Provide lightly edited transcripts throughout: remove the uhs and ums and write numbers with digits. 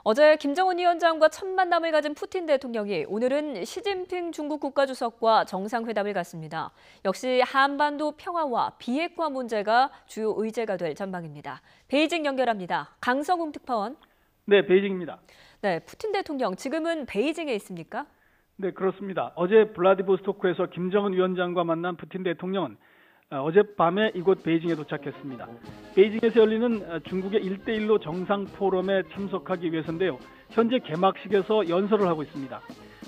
어제 김정은 위원장과 첫 만남을 가진 푸틴 대통령이 오늘은 시진핑 중국 국가주석과 정상회담을 갖습니다. 역시 한반도 평화와 비핵화 문제가 주요 의제가 될 전망입니다. 베이징 연결합니다. 강성웅 특파원. 네, 베이징입니다. 네, 푸틴 대통령 지금은 베이징에 있습니까? 네, 그렇습니다. 어제 블라디보스토크에서 김정은 위원장과 만난 푸틴 대통령은 어젯밤에 이곳 베이징에 도착했습니다. 베이징에서 열리는 중국의 1대1로 정상 포럼에 참석하기 위해서인데요. 현재 개막식에서 연설을 하고 있습니다.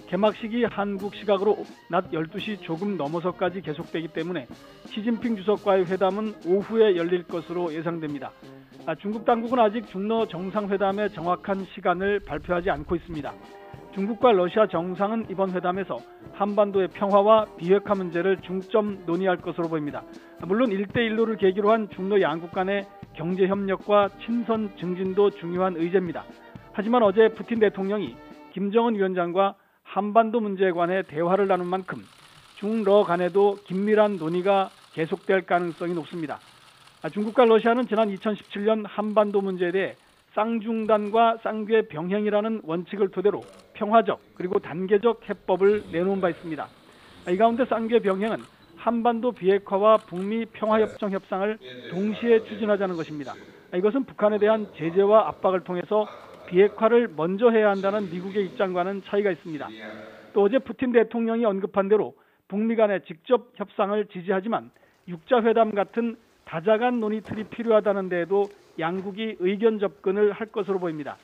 개막식이 한국 시각으로 낮 12시 조금 넘어서까지 계속되기 때문에 시진핑 주석과의 회담은 오후에 열릴 것으로 예상됩니다. 중국 당국은 아직 중러 정상회담의 정확한 시간을 발표하지 않고 있습니다. 중국과 러시아 정상은 이번 회담에서 한반도의 평화와 비핵화 문제를 중점 논의할 것으로 보입니다. 물론 1대1로를 계기로 한 중러 양국 간의 경제협력과 친선 증진도 중요한 의제입니다. 하지만 어제 푸틴 대통령이 김정은 위원장과 한반도 문제에 관해 대화를 나눈 만큼 중러 간에도 긴밀한 논의가 계속될 가능성이 높습니다. 중국과 러시아는 지난 2017년 한반도 문제에 대해 쌍중단과 쌍궤 병행이라는 원칙을 토대로 평화적 그리고 단계적 해법을 내놓은 바 있습니다. 이 가운데 쌍궤 병행은 한반도 비핵화와 북미 평화협정 협상을 동시에 추진하자는 것입니다. 이것은 북한에 대한 제재와 압박을 통해서 비핵화를 먼저 해야 한다는 미국의 입장과는 차이가 있습니다. 또 어제 푸틴 대통령이 언급한 대로 북미 간의 직접 협상을 지지하지만 육자회담 같은 다자간 논의 틀이 필요하다는 데에도 양국이 의견 접근을 할 것으로 보입니다.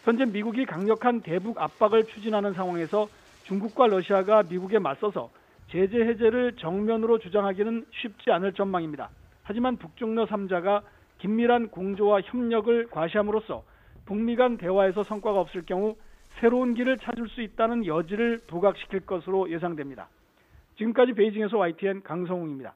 현재 미국이 강력한 대북 압박을 추진하는 상황에서 중국과 러시아가 미국에 맞서서 제재 해제를 정면으로 주장하기는 쉽지 않을 전망입니다. 하지만 북중러 3자가 긴밀한 공조와 협력을 과시함으로써 북미 간 대화에서 성과가 없을 경우 새로운 길을 찾을 수 있다는 여지를 부각시킬 것으로 예상됩니다. 지금까지 베이징에서 YTN 강성웅입니다.